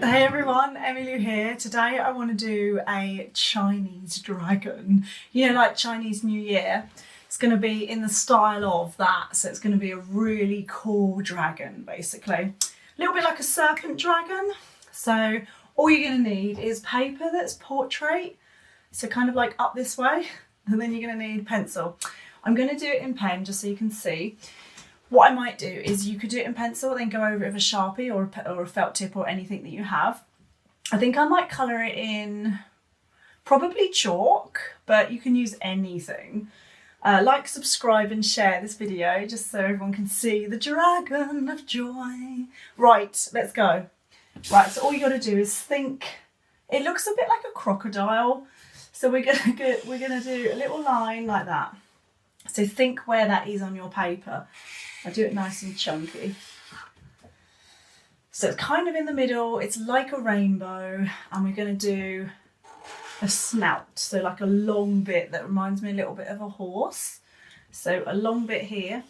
Hey everyone, emmy-lou here. Today I want to do a Chinese dragon. You know, like Chinese New Year. It's going to be in the style of that, so it's going to be a really cool dragon basically. A little bit like a serpent dragon. So all you're going to need is paper that's portrait, so kind of like up this way, and then you're going to need pencil. I'm going to do it in pen just so you can see. What I might do is you could do it in pencil, then go over it with a Sharpie or a felt tip or anything that you have. I think I might colour it in probably chalk, but you can use anything. Like, subscribe and share this video just so everyone can see the dragon of joy. Right, let's go. Right, so all you got to do is think. It looks a bit like a crocodile, so we're gonna do a little line like that. So think where that is on your paper. I do it nice and chunky. So it's kind of in the middle, it's like a rainbow, and we're going to do a snout, so like a long bit that reminds me a little bit of a horse. So a long bit here,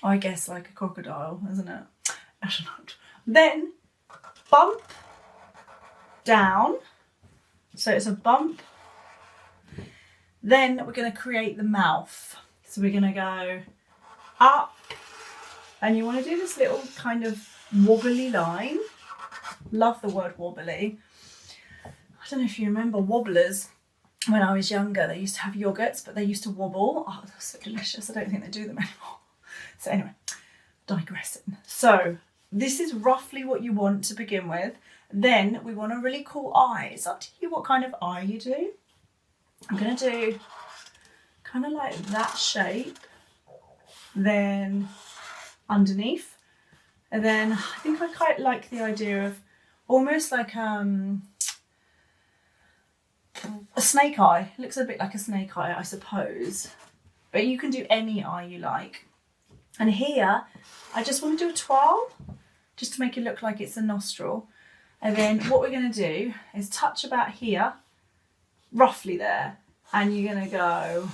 I guess like a crocodile, isn't it? I don't know. Then bump down, so it's a bump. Then we're going to create the mouth. So we're going to go up, and you want to do this little kind of wobbly line. Love the word wobbly. I don't know if you remember wobblers. When I was younger, they used to have yogurts, but they used to wobble. Oh, they're so delicious. I don't think they do them anymore. So anyway, digressing. So this is roughly what you want to begin with. Then we want a really cool eye. It's up to you what kind of eye you do. I'm going to do kind of like that shape, then underneath, and then I think I quite like the idea of almost like a snake eye. It looks a bit like a snake eye, I suppose, but you can do any eye you like. And here I just want to do a twirl just to make it look like it's a nostril, and then what we're going to do is touch about here, roughly there, and you're going to go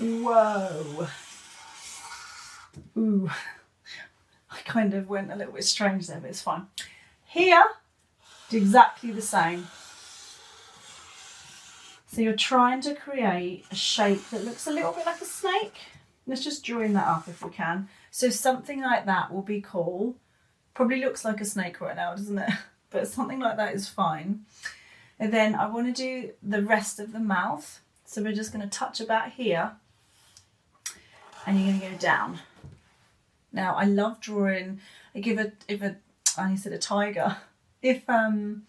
whoa. Ooh, I kind of went a little bit strange there, but it's fine. Here, do exactly the same. So you're trying to create a shape that looks a little bit like a snake. Let's just join that up if we can. So something like that will be cool. Probably looks like a snake right now, doesn't it? But something like that is fine. And then I want to do the rest of the mouth. So we're just going to touch about here, and you're going to go down. Now I love drawing. I said a tiger. If the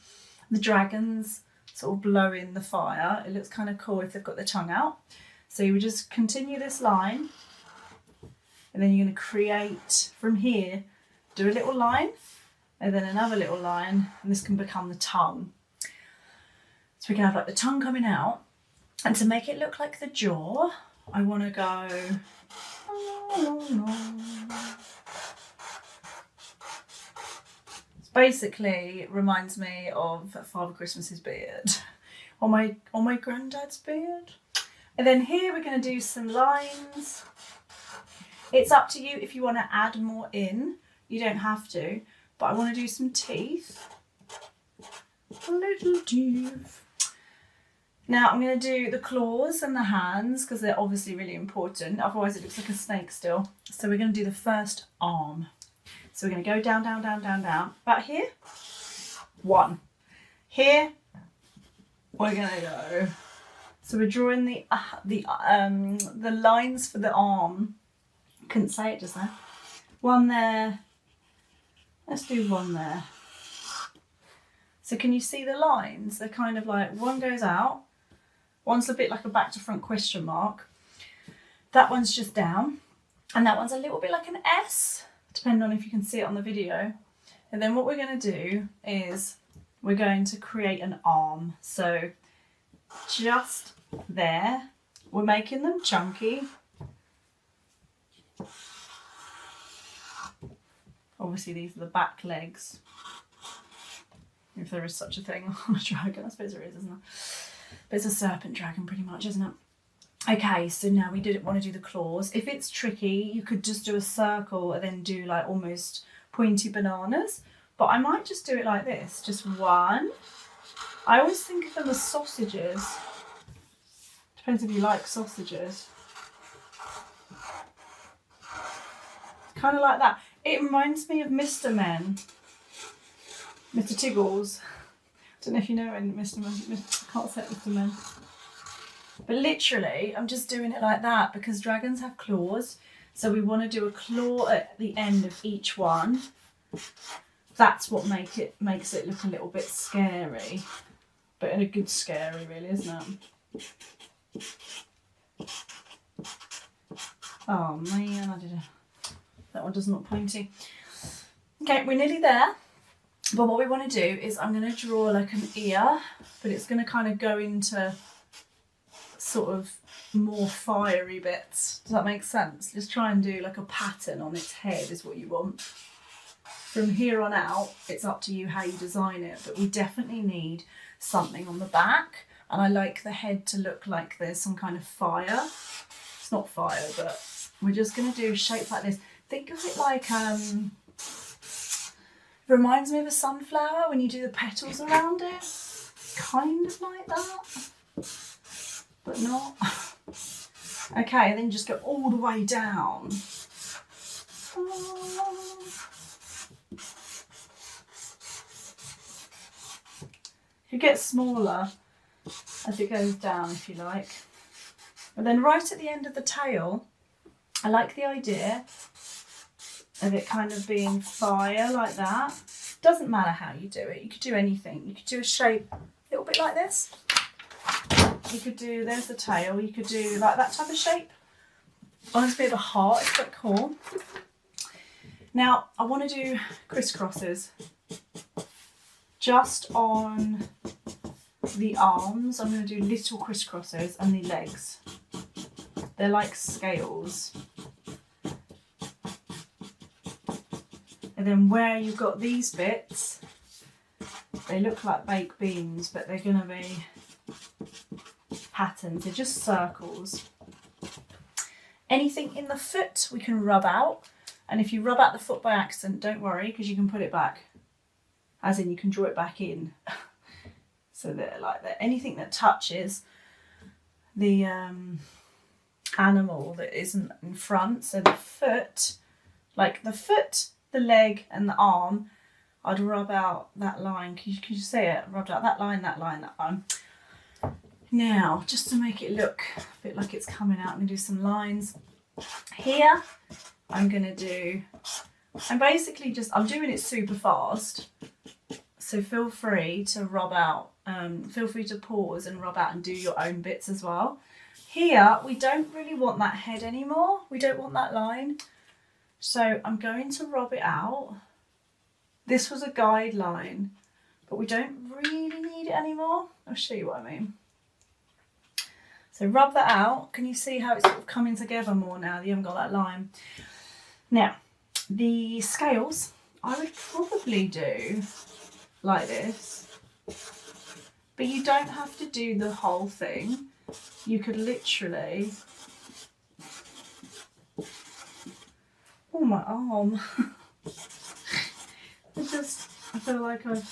dragons sort of blow in the fire, it looks kind of cool if they've got their tongue out. So you would just continue this line, and then you're going to create from here. Do a little line, and then another little line, and this can become the tongue. So we can have like the tongue coming out, and to make it look like the jaw, I want to go. It basically reminds me of Father Christmas's beard, or my granddad's beard. And then here we're going to do some lines. It's up to you if you want to add more in. You don't have to, but I want to do some teeth. Little teeth. Now I'm going to do the claws and the hands because they're obviously really important. Otherwise it looks like a snake still. So we're going to do the first arm. So we're going to go down, down, down, down, down. About here, one. Here, we're going to go. So we're drawing the lines for the arm. Couldn't say it just there. One there. Let's do one there. So can you see the lines? They're kind of like, one goes out. One's a bit like a back to front question mark. That one's just down. And that one's a little bit like an S, depending on if you can see it on the video. And then what we're going to do is we're going to create an arm. So just there, we're making them chunky. Obviously these are the back legs. If there is such a thing on a dragon, I suppose there is, isn't there? But it's a serpent dragon pretty much, isn't it? Okay, so now we want to do the claws. If it's tricky, you could just do a circle and then do like almost pointy bananas. but I might just do it like this, just one. I always think of them as sausages. Depends if you like sausages. Kind of like that. It reminds me of Mr. Men. Mr. Tiggles. I don't know if you know any Mr. Men. I can't say Mr. Men. But literally, I'm just doing it like that because dragons have claws. So we want to do a claw at the end of each one. That's what makes it look a little bit scary. But in a good scary, really, isn't it? Oh man, that one doesn't look pointy. Okay, we're nearly there. But what we want to do is I'm going to draw like an ear, but it's going to kind of go into sort of more fiery bits. Does that make sense? Just try and do like a pattern on its head is what you want. From here on out, it's up to you how you design it, but we definitely need something on the back. And I like the head to look like there's some kind of fire. It's not fire, but we're just going to do shapes like this. Think of it like, reminds me of a sunflower when you do the petals around it. Kind of like that, but not. Okay, and then just go all the way down. It gets smaller as it goes down, if you like. And then right at the end of the tail, I like the idea of it kind of being fire like that. Doesn't matter how you do it. You could do anything. You could do a shape a little bit like this. You could do, there's the tail. You could do like that type of shape. Reminds me of a heart. It's quite cool. Now, I want to do crisscrosses. Just on the arms, I'm going to do little crisscrosses and the legs. They're like scales. And then where you've got these bits, they look like baked beans, but they're going to be patterns. They're just circles. Anything in the foot we can rub out. And if you rub out the foot by accident, don't worry, because you can put it back. As in, you can draw it back in. So that like that. Anything that touches the animal that isn't in front. So the foot, like the foot, the leg and the arm, I'd rub out that line. Can you see it? Rubbed out that line, that line, that line. Now, just to make it look a bit like it's coming out, I'm going to do some lines. Here, I'm going to do, I'm doing it super fast. So feel free to rub out, feel free to pause and rub out and do your own bits as well. Here, we don't really want that head anymore. We don't want that line. So I'm going to rub it out. This was a guideline, but we don't really need it anymore. I'll show you what I mean. So rub that out. Can you see how it's sort of coming together more now that you haven't got that line? Now, the scales, I would probably do like this, but you don't have to do the whole thing. You could literally, oh my arm, I feel like I've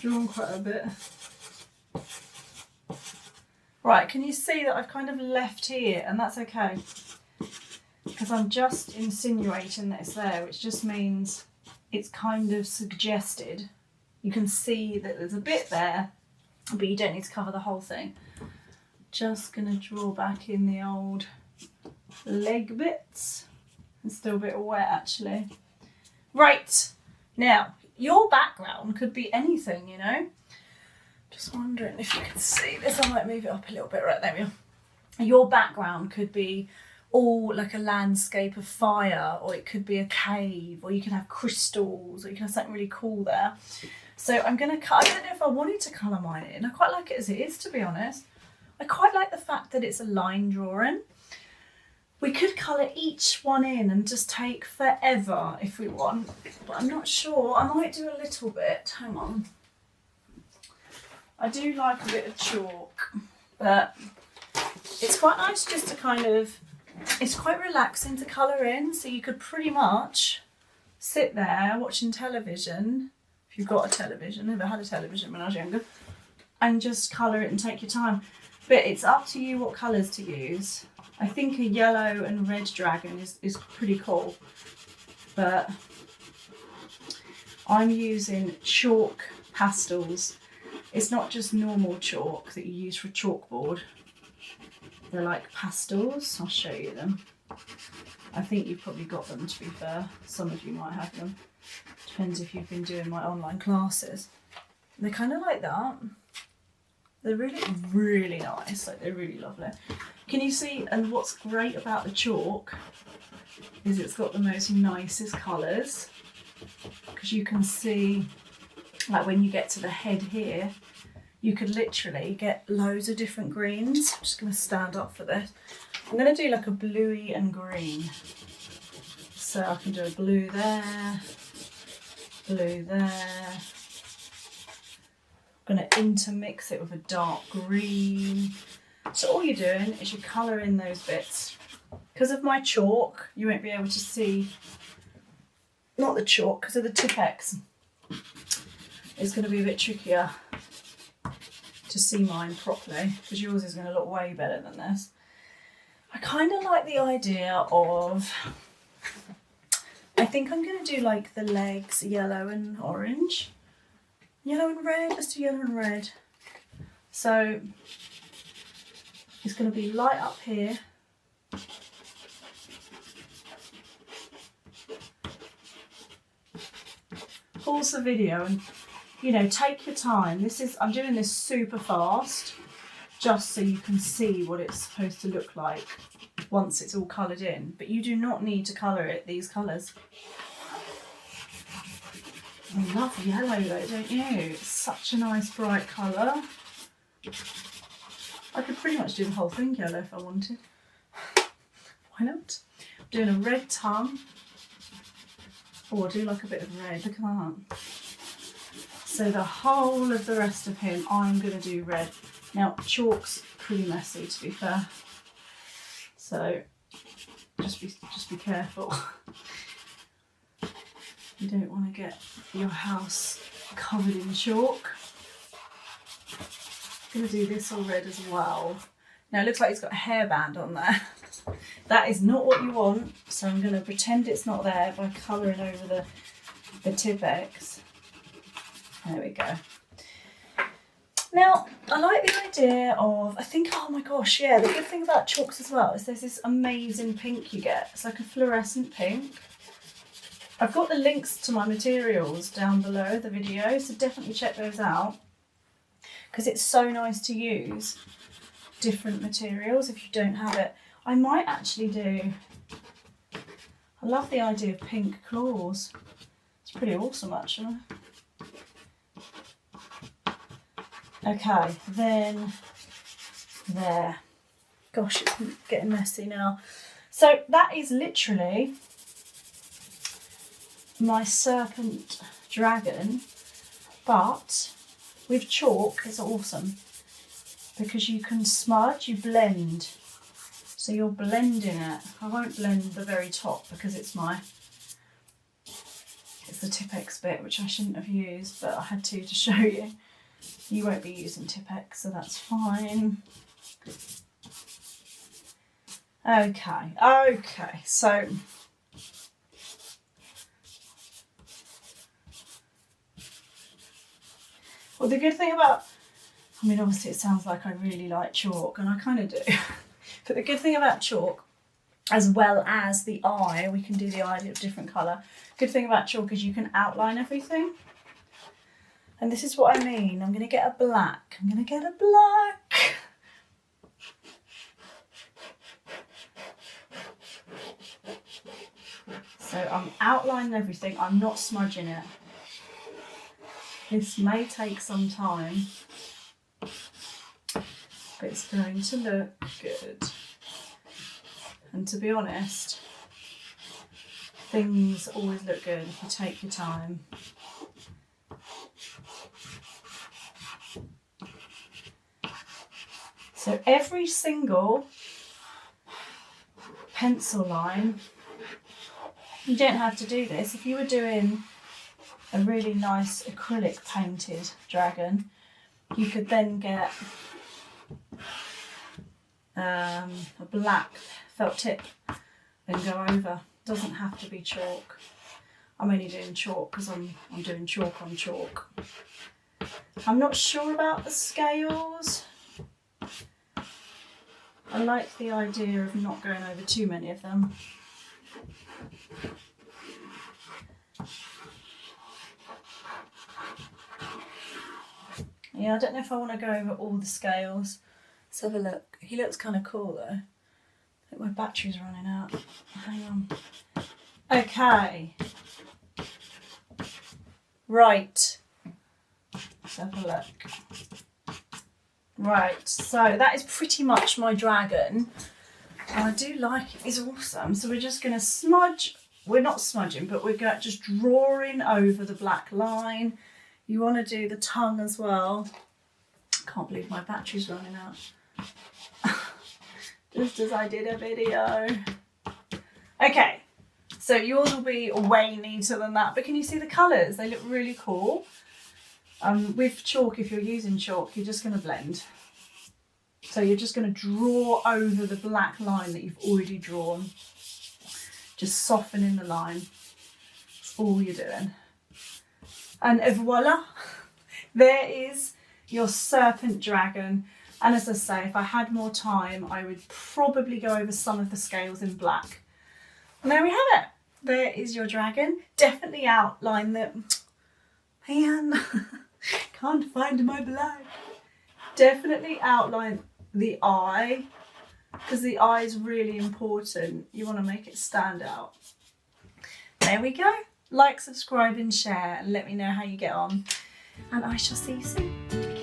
drawn quite a bit. Right, can you see that I've kind of left here, and that's okay, because I'm just insinuating that it's there, which just means it's kind of suggested. You can see that there's a bit there, but you don't need to cover the whole thing. Just going to draw back in the old leg bits. It's still a bit wet actually. Right, now your background could be anything, you know. Just wondering if you can see this. I might move it up a little bit. Right, there we are. Your background could be all like a landscape of fire, or it could be a cave, or you can have crystals, or you can have something really cool there. So I'm going to cut, I don't know if I wanted to colour mine in. I quite like it as it is, to be honest. I quite like the fact that it's a line drawing. We could colour each one in and just take forever if we want, but I'm not sure. I might do a little bit. Hang on. I do like a bit of chalk, but it's quite nice just to kind of, it's quite relaxing to colour in, so you could pretty much sit there watching television, if you've got a television, never had a television when I was younger, and just colour it and take your time. But it's up to you what colours to use. I think a yellow and red dragon is pretty cool, but I'm using chalk pastels. It's not just normal chalk that you use for a chalkboard. They're like pastels. I'll show you them. I think you've probably got them, to be fair. Some of you might have them. Depends if you've been doing my online classes. They're kind of like that. They're really, really nice. Like, they're really lovely. Can you see? And what's great about the chalk is it's got the most nicest colours, because you can see, like when you get to the head here, you could literally get loads of different greens. I'm just going to stand up for this. I'm going to do like a bluey and green. So I can do a blue there, blue there. I'm going to intermix it with a dark green. So all you're doing is you colour in those bits. Because of my chalk, you won't be able to see, not the chalk, because of the Tipp-Ex. It's going to be a bit trickier to see mine properly, because yours is going to look way better than this. I kind of like the idea of, I think I'm going to do like the legs yellow and orange. Yellow and red, let's do yellow and red. So it's going to be light up here. Pause the video and, you know, take your time. I'm doing this super fast, just so you can see what it's supposed to look like once it's all coloured in. But you do not need to colour it these colours. I love yellow though, don't you? It's such a nice bright colour. I could pretty much do the whole thing yellow if I wanted. Why not? I'm doing a red tongue. Oh, I'll do like a bit of red, look at that. So the whole of the rest of him, I'm going to do red. Now, chalk's pretty messy, to be fair. So just be careful. You don't want to get your house covered in chalk. I'm going to do this all red as well. Now it looks like it's got a hairband on there. That is not what you want, so I'm going to pretend it's not there by colouring over the Tipp-Ex. There we go. Now, I like the idea of, I think, oh my gosh, yeah, the good thing about chalks as well is there's this amazing pink you get. It's like a fluorescent pink. I've got the links to my materials down below the video, so definitely check those out, because it's so nice to use different materials if you don't have it. I might actually do, I love the idea of pink claws. It's pretty awesome actually. Okay, then there. Gosh, it's getting messy now. So that is literally my serpent dragon, but with chalk it's awesome because you can smudge, you blend. So you're blending it. I won't blend the very top because it's the Tipp-Ex bit, which I shouldn't have used, but I had to show you. You won't be using Tipp-Ex, so that's fine. Okay, so well, the good thing about, I mean, obviously it sounds like I really like chalk, and I kind of do, but the good thing about chalk, as well as the eye, we can do the eye of different colour. Good thing about chalk is you can outline everything. And this is what I mean. I'm going to get a black. So I'm outlining everything. I'm not smudging it. This may take some time, but it's going to look good. And to be honest, things always look good if you take your time. So every single pencil line You don't have to do this. If you were doing a really nice acrylic painted dragon, you could then get a black felt tip and go over. Doesn't have to be chalk. I'm only doing chalk because I'm doing chalk on chalk. I'm not sure about the scales. I like the idea of not going over too many of them. Yeah, I don't know if I want to go over all the scales. Let's have a look. He looks kind of cool though. I think my battery's running out. Hang on. Okay. Right. Let's have a look. Right, so that is pretty much my dragon. I do like it. It's awesome. So we're just going to smudge. We're not smudging, but we're just drawing over the black line. You want to do the tongue as well. Can't believe my battery's running out. Just as I did a video. Okay, so yours will be way neater than that, but can you see the colours? They look really cool. With chalk, if you're using chalk, you're just going to blend. So you're just going to draw over the black line that you've already drawn. Just softening the line. That's all you're doing. And voila, there is your serpent dragon. And as I say, if I had more time, I would probably go over some of the scales in black. And there we have it. There is your dragon. Definitely outline that. Man, can't find my black. Definitely outline the eye, because the eye is really important. You want to make it stand out. There we go. Like, subscribe and share, and let me know how you get on. And I shall see you soon.